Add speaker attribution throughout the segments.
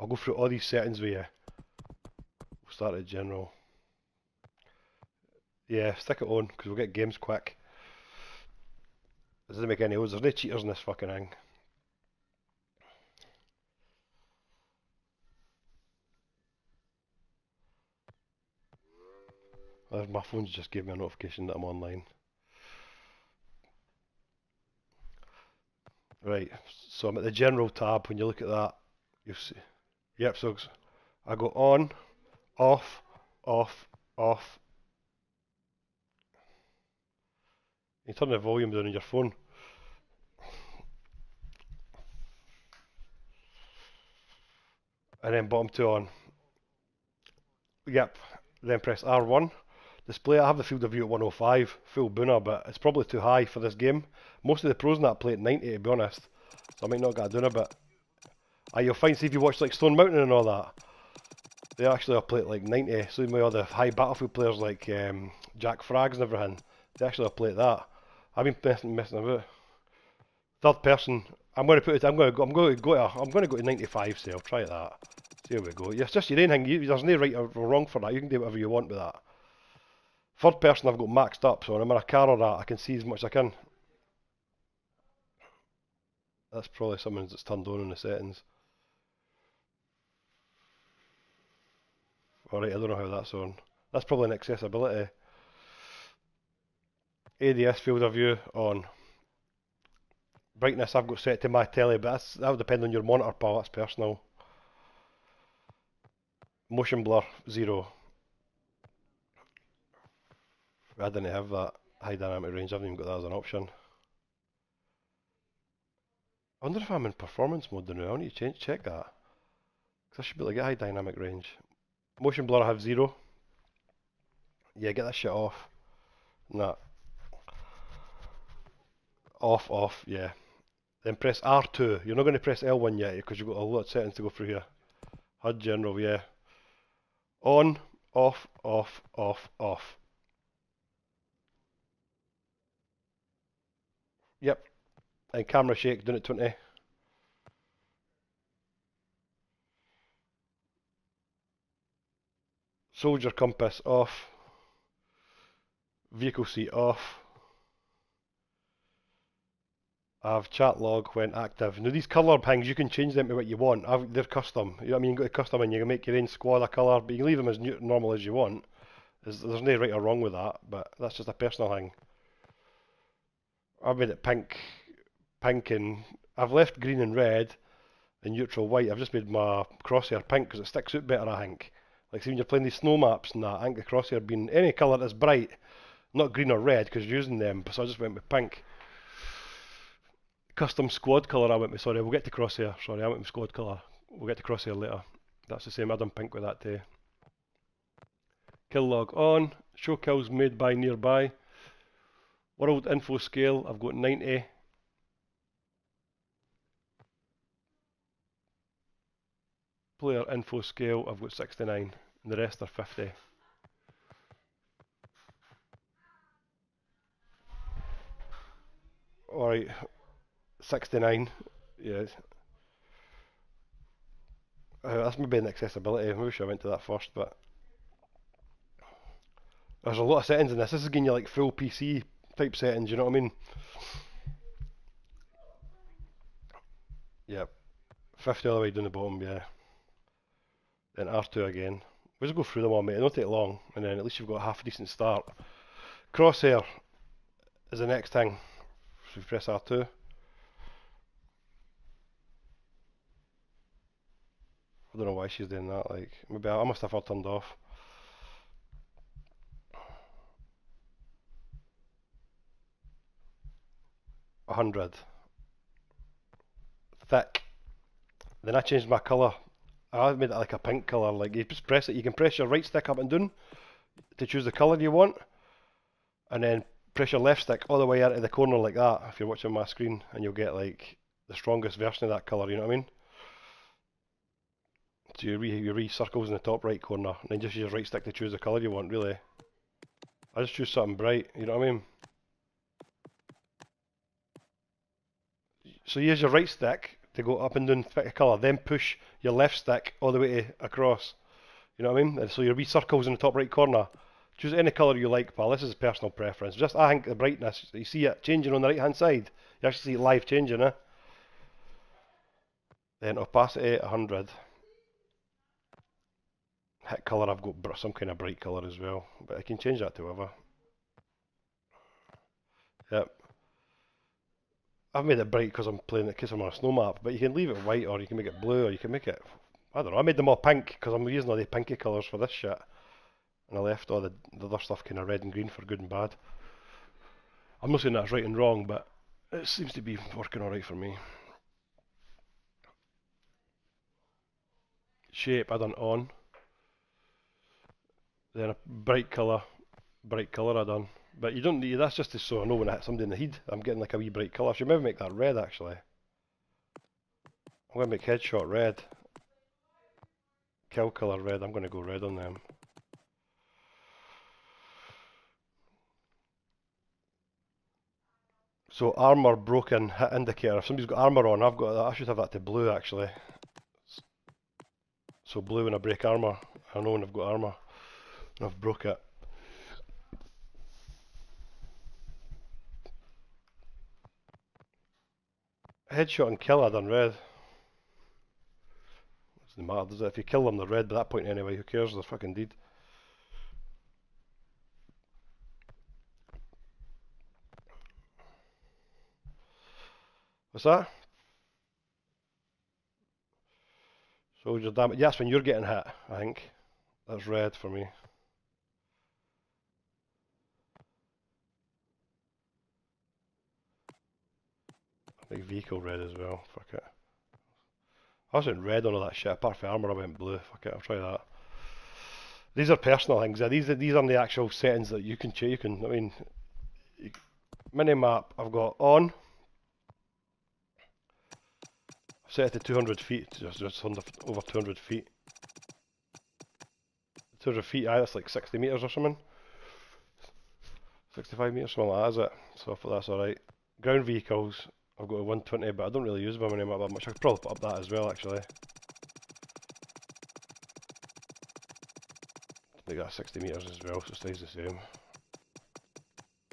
Speaker 1: I'll go through all these settings with you. We'll start at general. Yeah, stick it on, because we'll get games quick. It doesn't make any odds. There's no cheaters in this fucking thing. My phone's just gave me a notification that I'm online. Right, so I'm at the general tab. When you look at that, you'll see. Yep, so I go on, off, off, off. You turn the volume down on your phone. And then bottom two on. Yep, then press R1. Display, I have the field of view at 105, full booner, but it's probably too high for this game. Most of the pros in that play at 90 to be honest, so I might not get a dooner, but you'll find, see if you watch like Stone Mountain and all that, they actually all play at like 90, so with all the high Battlefield players like Jack Frags and everything, they actually all play at that. I've been messing about. Third person, I'm going to go to 95, so I'll try that. See how we go. It's just your own thing. There's no right or wrong for that. You can do whatever you want with that. Third person I've got maxed up, so when I'm in a car or that, I can see as much as I can. That's probably something that's turned on in the settings. Alright, I don't know how that's on. That's probably an accessibility. ADS field of view on. Brightness I've got set to my telly, but that'll depend on your monitor, pal. That's personal. Motion blur 0. I didn't have that high dynamic range. I haven't even got that as an option. I wonder if I'm in performance mode now. I need to check that. Because I should be able to get high dynamic range. Motion blur I have 0. Yeah, get that shit off. Nah. Off, yeah. Then press R2. You're not going to press L1 yet because you've got a lot of settings to go through here. HUD general, yeah. On, off, off, off, off. Yep. And camera shake down at 20. Soldier compass off. Vehicle seat off. I have chat log when active. Now these colour things, you can change them to what you want. They're custom. You know what I mean? You can go to custom and you can make your own squad of colour, but you can leave them as normal as you want. There's no right or wrong with that, but that's just a personal thing. I've made it pink, and I've left green and red and neutral white. I've just made my crosshair pink because it sticks out better, I think. Like see when you're playing these snow maps and that, I think the crosshair being any colour that's bright, not green or red because you're using them, so I just went with pink. Custom squad colour I went with, sorry, we'll get to crosshair, sorry, I went with squad colour. We'll get to crosshair later. That's the same, I done pink with that too. Kill log on, show kills made by nearby. World info scale, I've got 90. Player info scale, I've got 69, and the rest are 50. Alright, 69, yeah. That's maybe an accessibility, maybe I should have went to that first, but there's a lot of settings in this. This is getting you like full PC type settings, you know what I mean? Yep. 50 all the way down the bottom, yeah. Then R2 again. We'll just go through them all, mate. It won't take long, and then at least you've got a half a decent start. Crosshair is the next thing. So we press R2. I don't know why she's doing that, like, maybe I must have her turned off. A 100. Thick. Then I changed my colour. I made it like a pink colour, like you just press it, you can press your right stick up and down to choose the colour you want, and then press your left stick all the way out of the corner like that if you're watching my screen, and you'll get like the strongest version of that colour, you know what I mean? So your circles in the top right corner, and then just use your right stick to choose the colour you want, really. I just choose something bright, you know what I mean? So use your right stick to go up and down, pick a colour, then push your left stick all the way to across. You know what I mean? And so your wee circles in the top right corner. Choose any colour you like, pal. This is personal preference. Just I think the brightness, you see it changing on the right hand side. You actually see it live changing, eh? Then opacity 100. Hit colour, I've got some kind of bright colour as well, but I can change that to whatever. Yep. I've made it bright because I'm playing it in case I'm on a snow map, but you can leave it white or you can make it blue or you can make it, I don't know, I made them all pink because I'm using all the pinky colours for this shit. And I left all the other stuff kind of red and green for good and bad. I'm not saying that's right and wrong, but it seems to be working alright for me. Shape, I done on. Then a bright colour I done. But you don't need, that's just so I know when I hit somebody in the head, I'm getting like a wee bright colour. I should maybe make that red actually. I'm going to make headshot red. Kill colour red, I'm going to go red on them. So armour broken, hit indicator. If somebody's got armour on, I've got that. I should have that to blue actually. So blue when I break armour. I know when I've got armour. And I've broke it. Headshot and kill I done red. Doesn't matter, does it? If you kill them they're red by that point anyway, who cares? They're fucking dead. What's that? Soldier damage. Yes, when you're getting hit, I think. That's red for me. I think vehicle red as well. Fuck it. I was in red on all that shit. Apart from armour, I went blue. Fuck it, I'll try that. These are personal things. These aren't the actual settings that you can change. I mean, mini map. I've got on. I've set it to 200 feet. Just under over 200 feet. 200 feet. Aye, that's like 60 meters or something. 65 meters, something like that, is it? So that's alright. Ground vehicles. I've got a 120, but I don't really use my mini map that much. I could probably put up that as well, actually. Make that 60 meters as well, so it stays the same.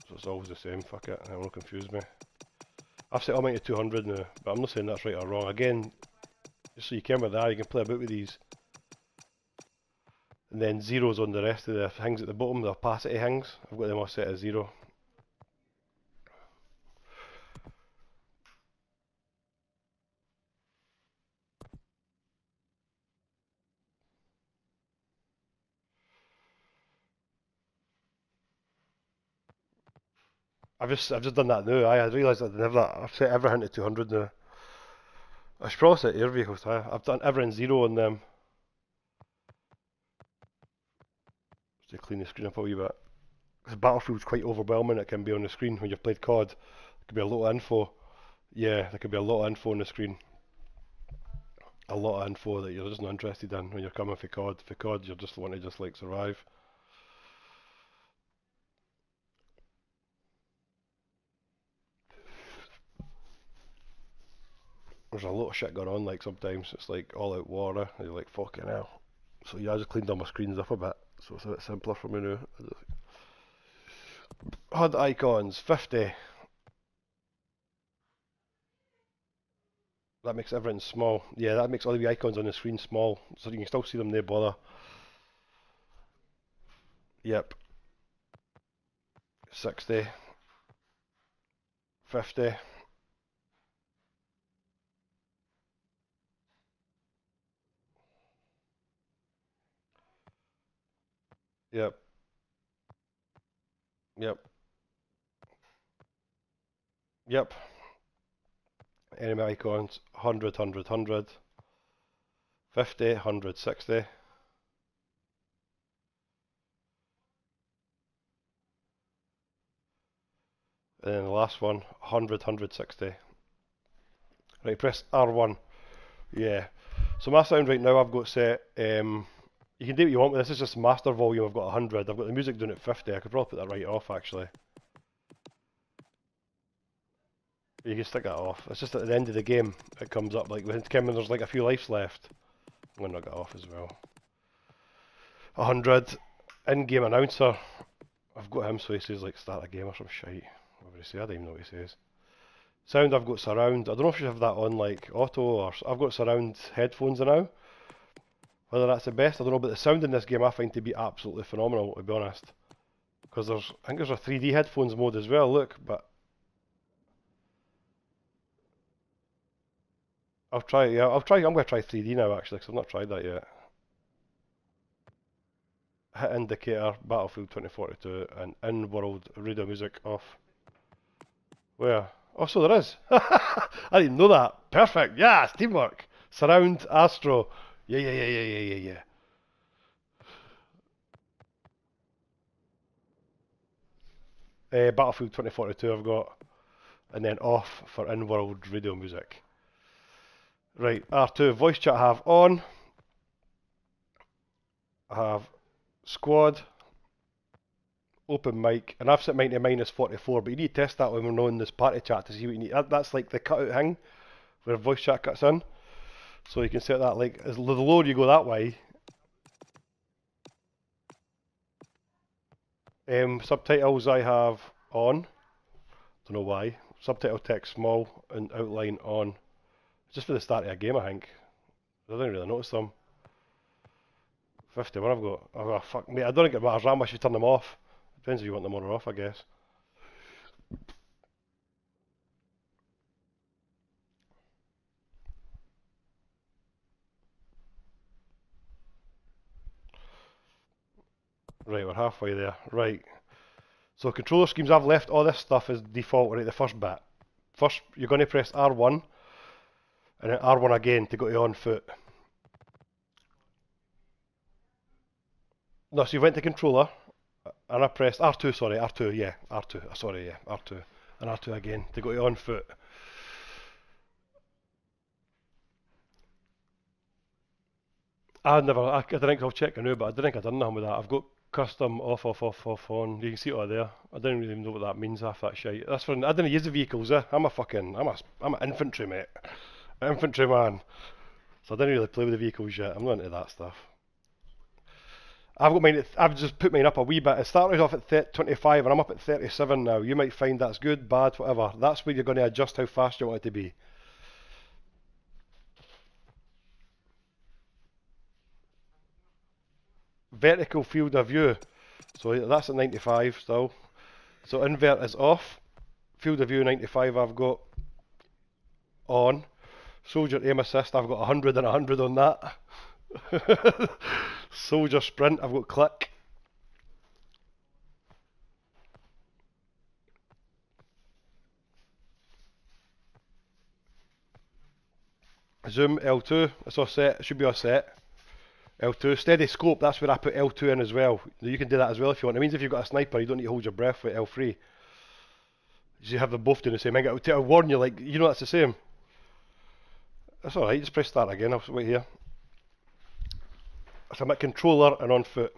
Speaker 1: So it's always the same, fuck it, it won't confuse me. I've set all mine to 200 now, but I'm not saying that's right or wrong. Again, just so you can with that, you can play about with these. And then zeros on the rest of the things at the bottom, the opacity things. I've got them all set as 0. I've just done that now. I realised I'd never. I've set everything to 200 now. I should probably set air vehicles. I've done everything 0 on them. Just to clean the screen up a wee bit. Because Battlefield's quite overwhelming. It can be on the screen when you've played COD. There could be a lot of info. Yeah, there could be a lot of info on the screen. A lot of info that you're just not interested in when you're coming for COD. For COD, you're just wanting to just like survive. There's a lot of shit going on, like sometimes it's like all out war, and you're like fucking hell. So yeah, I just cleaned all my screens up a bit, so it's a bit simpler for me now. HUD icons, 50. That makes everything small. Yeah, that makes all the icons on the screen small, so you can still see them, no bother. Yep. 60. 50. Yep. Yep. Yep. Enemy icons, 100, 100, 100. 50, 100, 60. And then the last one, 100, 100, 60. Right, press R1. Yeah. So my sound right now I've got set, you can do what you want with this, is just master volume, I've got 100. I've got the music doing at 50, I could probably put that right off actually. You can stick that off. It's just at the end of the game it comes up like when there's like a few lives left. I'm gonna knock it off as well. 100. In-game announcer. I've got him so he says like start a game or some shite. What would he say? I don't even know what he says. Sound I've got surround. I don't know if you have that on like auto or I've got surround headphones now. Whether that's the best, I don't know, but the sound in this game I find to be absolutely phenomenal, to be honest. Because I think there's a 3D headphones mode as well, look, but I'm going to try 3D now actually, because I've not tried that yet. Hit indicator, Battlefield 2042, and in-world radio music off. Where? Oh, so there is. I didn't know that. Perfect. Yes, teamwork. Surround Astro. Yeah. Battlefield 2042 I've got, and then off for in-world radio music. Right, R2 voice chat I have on. I have squad, open mic, and I've set mine to -44, but you need to test that when we're not in this party chat to see what you need. That's like the cutout thing where voice chat cuts in. So you can set that like, as the lower you go that way. Subtitles I have on. Don't know why. Subtitle text small and outline on. Just for the start of a game, I think. I didn't really notice them. 50, what I've got? Oh, fuck, mate, I don't think it matters that much if you turn them off. Depends if you want them on or off, I guess. Right, we're halfway there. Right. So controller schemes, I've left all this stuff as default, right, the first bit. First, you're going to press R1, and then R1 again to go to on foot. No, so you went to controller, and I pressed R2, sorry, R2, yeah, R2, sorry, yeah, R2, and R2 again to go to on foot. I don't think I'll check now, but I don't think I've done nothing with that. I've got custom off, on. You can see it all there. I don't really know what that means, half that shite. That's for, I don't use the vehicles, I'm an infantry, mate. Infantryman. So I didn't really play with the vehicles yet. I'm not into that stuff. I've just put mine up a wee bit. It started off at 25 and I'm up at 37 now. You might find that's good, bad, whatever. That's where you're going to adjust how fast you want it to be. Vertical field of view. So that's at 95 still. So invert is off. Field of view 95 I've got on. Soldier aim assist I've got 100 and 100 on that. Soldier sprint I've got click. Zoom L2, it's all set, it should be all set. L2, steady scope, that's where I put L2 in as well. You can do that as well if you want. It means if you've got a sniper, you don't need to hold your breath with L3. You have them both doing the same thing. I'll warn you, like, you know that's the same. That's alright, just press start again, I'll wait here. So I'm at controller and on foot.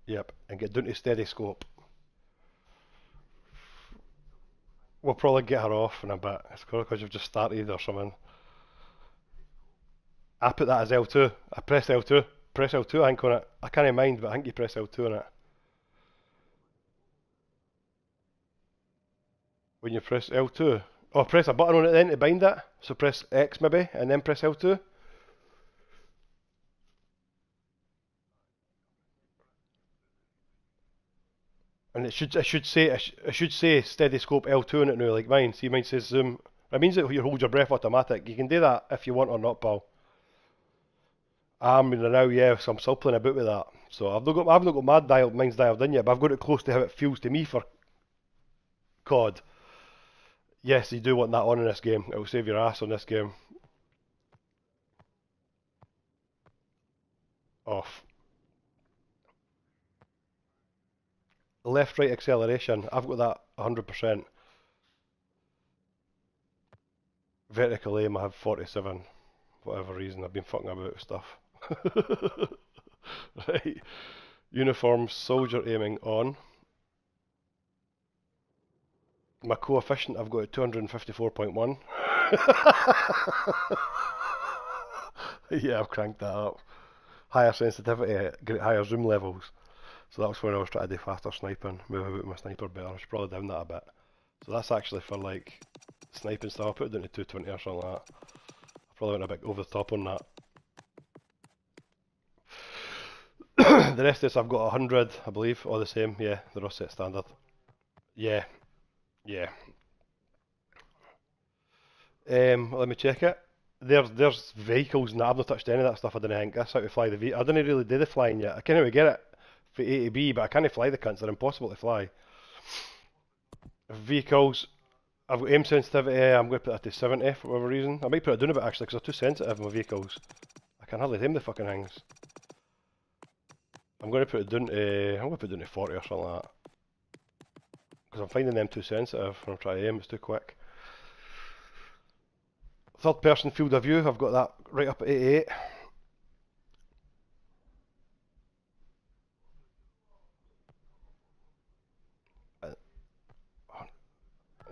Speaker 1: Yep, and get down to steady scope. We'll probably get her off in a bit. It's because you've just started or something. I put that as L2. I press L2. Press L2, I think, on it. I can't mind, but I think you press L2 on it. When you press L2. Oh, press a button on it then to bind it. So press X maybe, and then press L2. And it should say steady scope L2 on it now, like mine. See, mine says zoom. It means that you hold your breath automatic. You can do that if you want or not, pal. I'm in now, yeah, so I'm still playing about with that. So I've not got mine's dialed in yet, but I've got it close to how it feels to me for COD. Yes, you do want that on in this game. It will save your ass on this game. Off. Left right acceleration, I've got that 100%. Vertical aim I have 47. For whatever reason, I've been fucking about with stuff. Right. Uniform soldier aiming on. My coefficient I've got at 254.1. Yeah, I've cranked that up. Higher sensitivity, higher zoom levels. So that was when I was trying to do faster sniping, move about my sniper better. I should probably down that a bit. So that's actually for like sniping stuff. I'll put it down to 220 or something like that. I probably went a bit over the top on that. The rest of this I've got 100, I believe, all the same. Yeah, they're all set standard. Yeah, yeah. Let me check it. There's vehicles and I've not touched any of that stuff. I didn't think that's how to fly the vehicle. I didn't really do the flying yet. I can't really get it from A to B, but I can't fly the cunts. They're impossible to fly. Vehicles, I've got aim sensitivity. I'm going to put that to 70 for whatever reason. I might put it down a bit actually because they're too sensitive. My vehicles, I can hardly aim the fucking things. I'm going to put it down to 40 or something like that because I'm finding them too sensitive when I'm trying to aim. It's too quick. Third person field of view, I've got that right up at 88.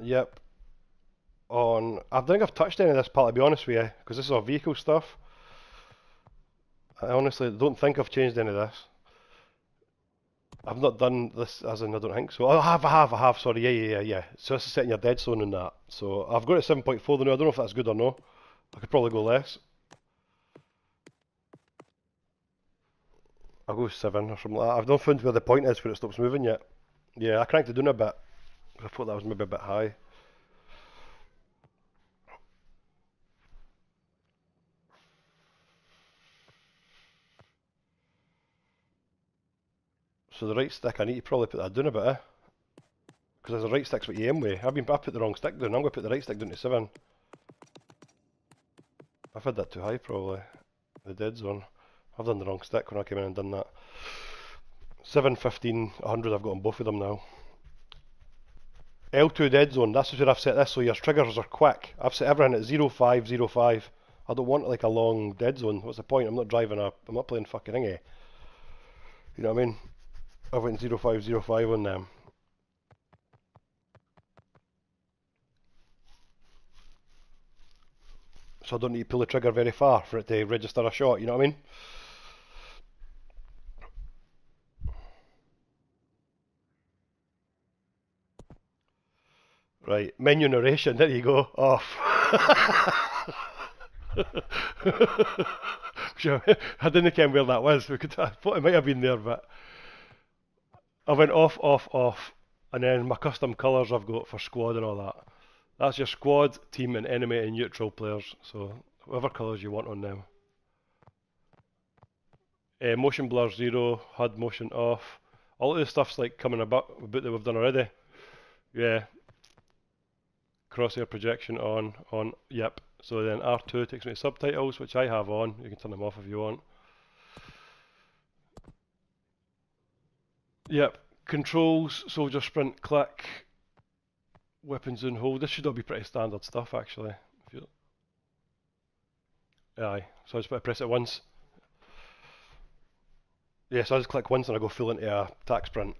Speaker 1: Yep. I don't think I've touched any of this part to be honest with you, because this is all vehicle stuff. I honestly don't think I've changed any of this. I've not done this, as in I don't think so. I have, sorry, yeah. So this is setting your dead zone in that. So I've got it at 7.4 now, I don't know if that's good or no. I could probably go less. I'll go 7 or something like that. I've not found where the point is where it stops moving yet. Yeah, I cranked it down a bit. I thought that was maybe a bit high. So the right stick, I need to probably put that down a bit, eh? Because the right stick's what you aim with. I put the wrong stick down. I'm going to put the right stick down to 7. I've had that too high probably. The dead zone. I've done the wrong stick when I came in and done that. 7, 15, 100 I've got on both of them now. L2 dead zone, that's where I've set this so your triggers are quick. I've set everything at 0, 5, 0, 5. I don't want like a long dead zone. What's the point? I'm not playing fucking thingy. You know what I mean? I went 0, 5, 0, 5 on them. So I don't need to pull the trigger very far for it to register a shot, you know what I mean? Right, menu narration, there you go, off. Sure, I didn't know where that was. I thought it might have been there, but I went off, and then my custom colours I've got for squad and all that. That's your squad, team, and enemy and neutral players. So whatever colours you want on them. Motion blur 0, HUD motion off. All of this stuff's like coming about that we've done already. Yeah. Crosshair projection on, yep. So then R2 takes me to subtitles, which I have on. You can turn them off if you want. Yep. Controls, soldier sprint, click, weapons and hold. This should all be pretty standard stuff actually. Aye. So I just press it once. Yeah, so I just click once and I go full into a attack sprint.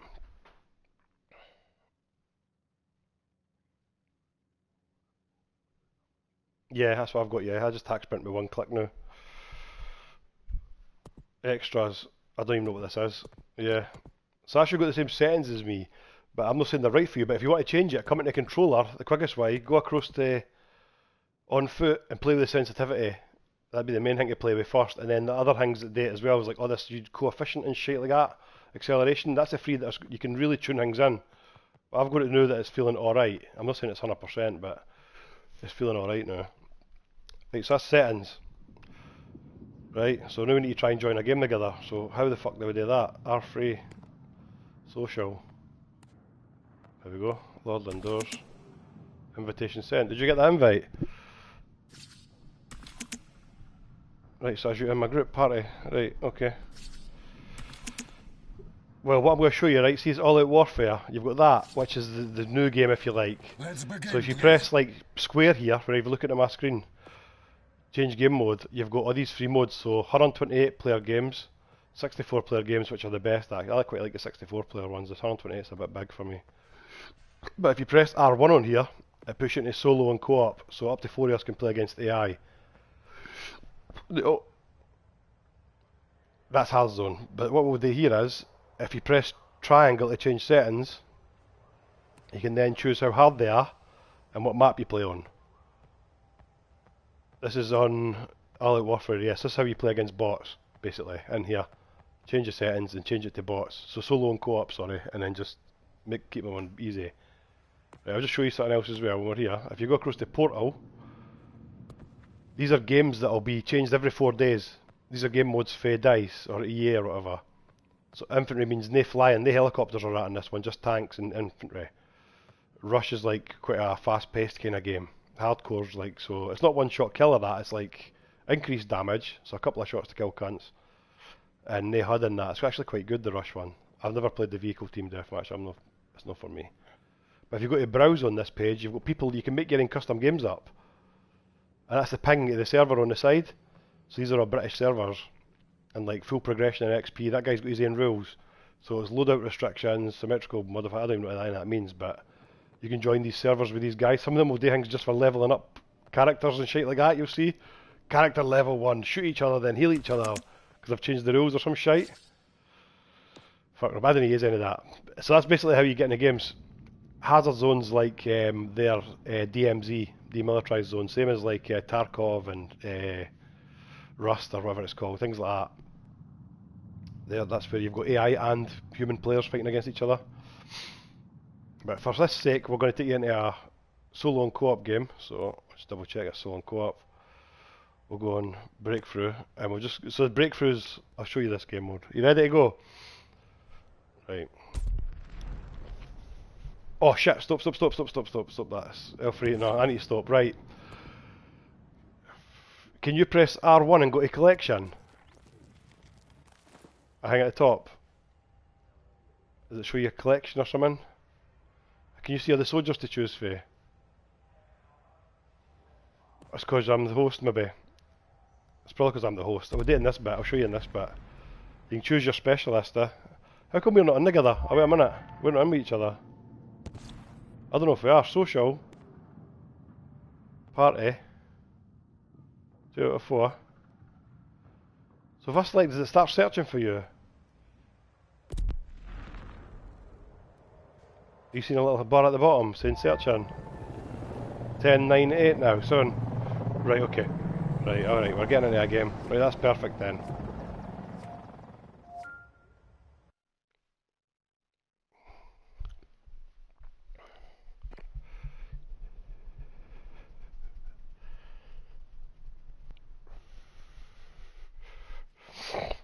Speaker 1: Yeah, that's what I've got, yeah. I just attack sprint with one click now. Extras, I don't even know what this is. Yeah. So I should got the same settings as me, but I'm not saying they're right for you, but if you want to change it, come into controller, the quickest way, go across to on foot and play with the sensitivity. That'd be the main thing to play with first, and then the other things that do it as well is like, oh, this coefficient and shit like that, acceleration, that's a free that you can really tune things in. But I've got to know that it's feeling alright. I'm not saying it's 100%, but it's feeling alright now. Right, so that's settings. Right, so now we need to try and join a game together. So how the fuck do we do that? R3, social. There we go, Lord Indoors. Invitation sent. Did you get that invite? Right, so as you in my group party. Right, okay. Well, what I'm going to show you, right, see it's All Out Warfare. You've got that, which is the new game if you like. So if you press like square here, where you look at my screen, change game mode, you've got all these free modes. So 128 player games, 64 player games, which are the best. I quite like the 64 player ones. The 128 is a bit big for me. But if you press R1 on here, it puts you into solo and co-op, so up to 4 of us can play against AI. Oh, that's hard zone. But what we'll do here is, if you press triangle to change settings, you can then choose how hard they are and what map you play on. This is on All Out Warfare, yes, this is how you play against bots, basically, in here. Change the settings and change it to bots. So solo and co-op, sorry, and then just keep them on easy. Right, I'll just show you something else as well when we're here. If you go across to Portal, these are games that will be changed every 4 days. These are game modes for DICE or EA or whatever. So infantry means no flying, no helicopters are that in this one, just tanks and infantry. Rush is like quite a fast-paced kind of game. Hardcore's like, so it's not one shot killer that, it's like increased damage, so a couple of shots to kill cunts. And no HUD in that. It's actually quite good, the Rush one. I've never played the vehicle team deathmatch, it's not for me. But if you go to browse on this page, you've got people, you can make your own custom games up. And that's the ping of the server on the side. So these are all British servers. And like full progression and XP, that guy's got his own rules. So it's loadout restrictions, symmetrical modifier, I don't even know what anything that means, but you can join these servers with these guys. Some of them will do things just for leveling up characters and shit like that, you'll see. Character level 1, shoot each other, then heal each other, because I've changed the rules or some shite. Fuck, I didn't use any of that. So that's basically how you get in the games. Hazard zones like their DMZ, demilitarized zone, same as like Tarkov and Rust or whatever it's called, things like that. That's where you've got AI and human players fighting against each other. But for this sake, we're going to take you into a solo and co-op game. So let's double check it's solo and co-op. We'll go on breakthrough, and we'll just so the breakthroughs. I'll show you this game mode. You ready to go? Right. Oh shit! Stop! Stop! Stop! Stop! Stop! Stop! Stop! That's L3. No, I need to stop. Right. Can you press R1 and go to collection? I think at the top. Does it show you a collection or something? Can you see all the soldiers to choose for? It's because I'm the host, maybe. It's probably because I'm the host. I will do it in this bit. I'll show you in this bit. You can choose your specialist. How come we're not in together? Oh, wait a minute. We're not in with each other. I don't know if we are. Social. Party. 2 out of 4. So if I select, does it start searching for you? You seen a little bar at the bottom saying searching? 10, 9, 8 now, son. Right, okay. Right, alright, we're getting into a game. Right, that's perfect then.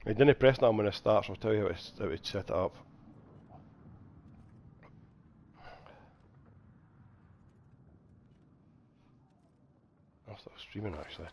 Speaker 1: I didn't press that when it starts, I'll tell you how to set it up. I'll start streaming actually,